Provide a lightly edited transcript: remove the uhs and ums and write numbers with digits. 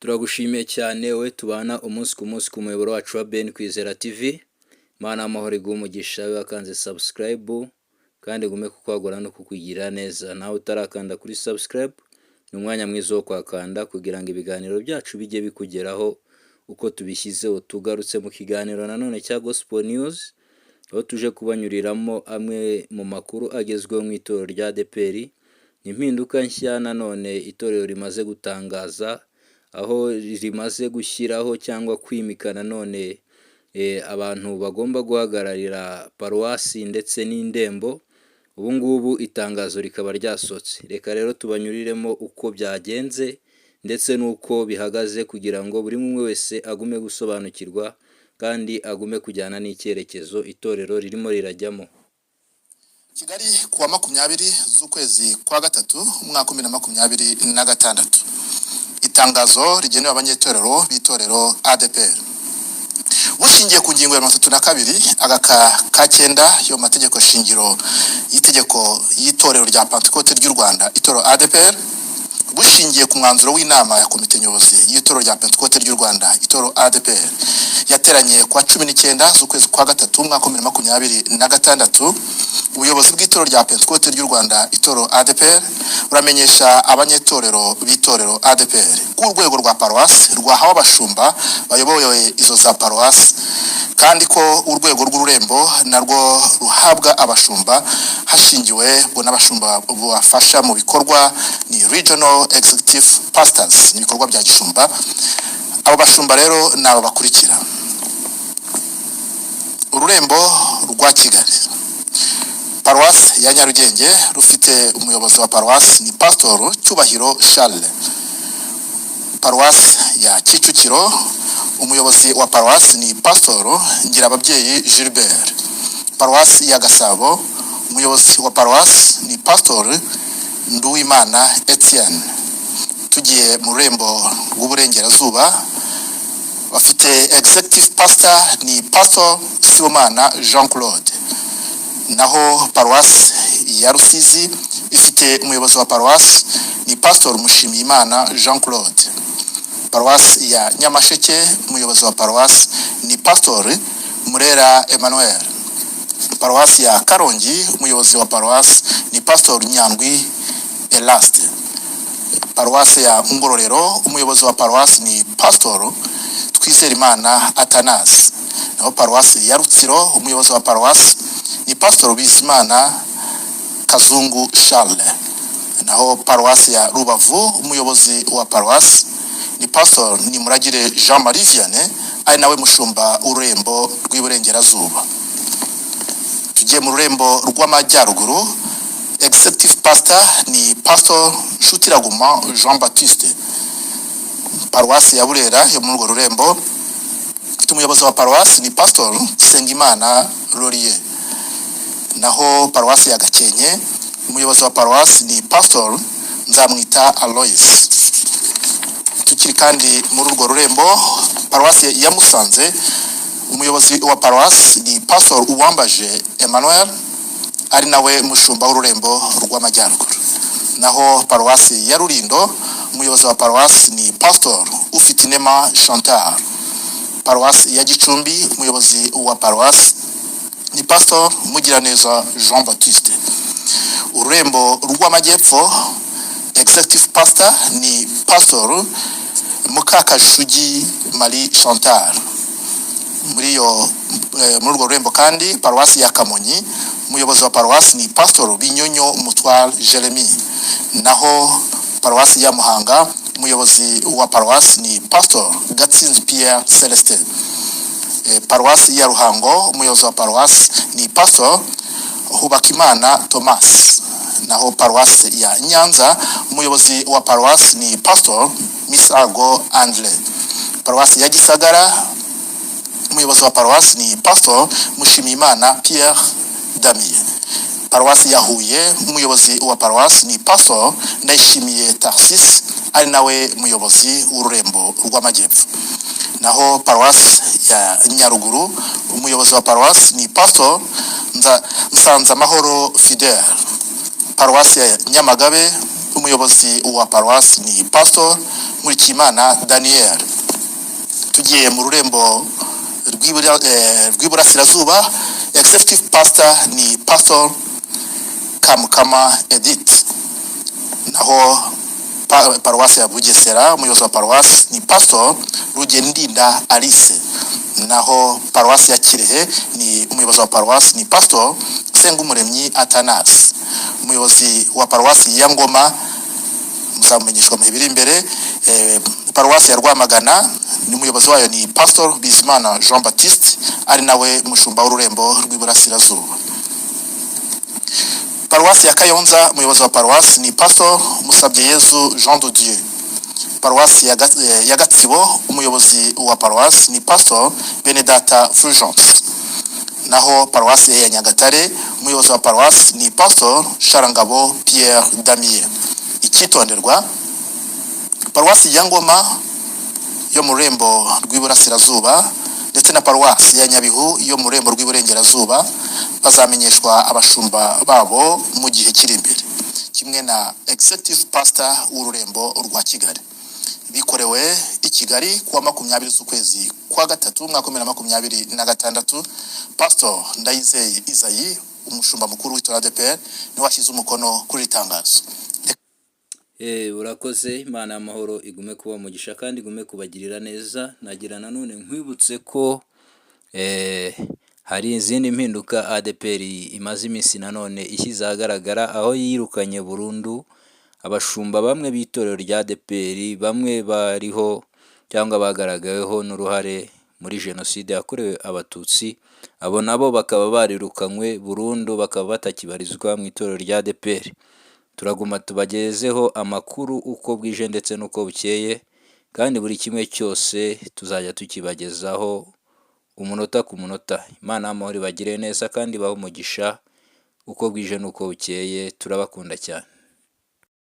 Turagushimiye cyane wowe tubana umunsi ku munsi ku muyoboro wacu wa Ben Kwizera TV. Mana amahoro iguhe umugisha we wakanze subscribe kandi gume kukwagura no kukugirira neza. Nawe utarakanda kuri subscribe ni umwanya mwiza wo kwakanda kugira ngo ibiganiro byacu bijye bikugeraho uko tubishyizeho. Tugarutse mu kiganiro nanone cya Gospel News aho tuje kubanyuriramo amwe mu makuru agezweho mu itorero rya ADEPR. Impinduka nshya nanone itorero rimaze gutangaza aho rimaze gushyiraho cyangwa kwimika nanone abantu bagomba guhagararira paruwasi ndetse n'indembo. Ubu ngubu itangazo rikaba ryasotse. Reka rero tubanyuriremo uko byagenze ndetse n'uko bihagaze kugira ngo buri umwe wese agume gusobanukirwa kandi agume kujyana n'icyerekezo itorero ririmo rirajyamo. Kigali kuwa 20 z'ukwezi kwa gatatu umwaka 2026. Itangazo rigenewe abanyetorero b'itorero ADEPR. Bushingiye ku ngingo ya 32 agaka ka 9 yo mategeko shingiro y'itegeko y'itorero rya Pentecote ry'u Rwanda itorero ADEPR, bushingiye ku mwanzuro w'inama ya komite nyobozi y'itorero rya Pentecote ry'u Rwanda itorero ADEPR yateranye kwa 19 z'ukwezi kwa gatatu umwaka 2026. Ubuyobozi bw'itorero rya Pentecote ry'u Rwanda itorero ADEPR buramenyesha abanyetorero b'itorero ADEPR ku rwego rwa paruwasi rwahawe abashumba bayoboye izo za paruwasi, kandi ko urwego rw'ururembo narwo ruhabwa abashumba hashingiwe bo n'abashumba bafasha mu bikorwa ni regional executive pastors ni bikorwa bya gishumba. Abo bashumba rero nabo bakurikira: ururembo rwa Kigali, paruwasi ya Nyarugenge rufite umuyobozi wa paruwasi ni Pastor Cyubahiro Charles. Paruwasi ya Kicukiro, umuyobozi wa paruwasi ni Pastor Ngirababyeyi Gilbert. Paruwasi ya Gasabo, umuyobozi wa paruwasi ni Pastor Nduwimana Etienne. Tugiye mu rurembo rw'uburengerazuba, bafite executive pastor ni Pastor Sibomana Jean Claude. Naho paruwasi ya Rusizi ifite umuyobozi wa paruwasi ni Pastor Mushimiyimana Jean Claude. Paruwasi ya Nyamasheke, umuyobozi wa paruwasi ni Pastor Murera Emmanuel. Paruwasi ya Karongi, umuyobozi wa paruwasi ni Pastor Nyandwi Elaste. Paruwasi ya Ngororero, umuyobozi wa paruwasi ni Pastor Twizerimana Atanas. Naho paruwasi ya Rutsiro, umuyobozi wa paruwasi ni Pastor Bizimana Kazungu Charles. Naho paruwasi ya Rubavu, umuyobozi wa paruwasi ni Pastor Nimuragire Jean Marie Vianney, ari nawe mushumba ururembo rw'iburengerazuba. Tugiye mu rurembo rw'amajyaruguru, executive pastor ni Pastor Shutiraguma Jean Baptiste. Paruwasi ya Burera yo muri urwo rurembo ifite umuyobozi wa paruwasi ni Pastor Sengimana Laurier. Naho paruwasi ya Gakenke, umuyobozi wa paruwasi ni Pastor Nzamwita Alois. Tukiri kandi muri urwo rurembo, paruwasi ya Musanze, umuyobozi wa paruwasi ni Pastor Uwambaje Emmanuel, ari nawe mushumba w'ururembo rw'amajyaruguru. Naho paruwasi ya Rulindo, umuyobozi wa paruwasi ni Pastor Ufitinema Chantal. Paruwasi ya Gicumbi, umuyobozi wa paruwasi ni Pastor Mugiraneza Jean Baptiste. Ururembo rw'amajyepfo, executive pastor ni Pastor Mukakashugi Marie Chantal. Muri urwo rurembo kandi paruwasi ya Kamonyi, umuyobozi wa paruwasi ni Pastor Binyonyo Mutwal Jeremy. Naho paruwasi ya Muhanga, umuyobozi wa paruwasi ni Pastor Gatsinzi Pierre Celestin. Paruwasi ya Ruhango, umuyobozi wa paruwasi ni Pastor Hubakimana Thomas. Naho paruwasi ya Nyanza, umuyobozi wa paruwasi ni Pastor Misago Andre. Paruwasi ya Gisagara, umuyobozi wa paruwasi ni Pastor Mushimiyimana Pierre Damien. Paruwasi ya Huye, umuyobozi wa paruwasi ni Pastor Ndayishimiye Tarsis, ari nawe muyobozi w'ururembo rw'amajyepfo. Naho paruwasi ya Nyaruguru, umuyobozi wa paruwasi ni Pastor Nsanzamahoro Fidel. Paruwasi ya Nyamagabe, umuyobozi wa paruwasi ni Pastor Nkurikiyimana Daniel. Tugiye mu rurembo rw'iburasirazuba, executive pastor ni Pastor Kamukama Edith. Naho paruwasi ya Bugesera, umuyobozi wa paruwasi ni Pastor Rugendinda Alice. Naho paruwasi ya Kirehe ni umuyobozi wa paruwasi ni Pastor Sengumuremyi Atanas. Umuyobozi wa paruwasi ya Ngoma muzamenyeshwa mu biri imbere. Paruwasi ya Rwamagana ni umuyobozi wayo ni Pastor Bizimana Jean Baptiste, ari nawe mushumba w'ururembo rw'iburasirazuba. Paruwasi ya Kayonza, umuyobozi wa paruwasi ni Pastor Musabyeyezu Jean de Dieu. Paruwasi ya Gatsibo, umuyobozi wa paruwasi ni Pastor Benedata Fulgence. Naho paruwasi ya Nyagatare, umuyobozi wa paruwasi ni Pastor Sharangabo Pierre Damien. Icyitonderwa, paruwasi ya Ngoma yo mu rurembo rw'iburasirazuba ndetse na paruwasi ya Nyabihu yo mu rurembo rw'iburengerazuba bazamenyeshwa abashumba babo mu gihe kiri imbere, kimwe na executive pastor w'ururembo rwa Kigali. Bikorewe i Kigali kuwa 20 z'ukwezi kwa 3 mwaka 2026. Pastor Ndayizeye Isayi, umushumba mukuru w'itorero ADEPR, ni washyize umukono kuri tangazo. Urakoze. Imana y'amahoro igume kuba umugisha kandi igume kubagirira neza. Nagira nanone nkwibutse ko hari izindi mpinduka ADEPR imaze iminsi nanone ishyize ahagaragara, aho yirukanye burundu abashumba bamwe b'itorero rya ADEPR, bamwe bariho cyangwa bagaragaweho n'uruhare muri jenoside yakorewe abatutsi. Abo nabo bakaba barirukanywe burundu, bakaba batakibarizwa mu itorero rya ADEPR. Turaguma tubagezeho amakuru uko bwije ndetse n'uko bukeye, kandi buri kimwe cyose tuzajya tukibagezaho umunota ku munota. Imana y'amahoro ibagire neza kandi bahe umugisha uko bwije n'uko bukeye. Turabakunda cyane.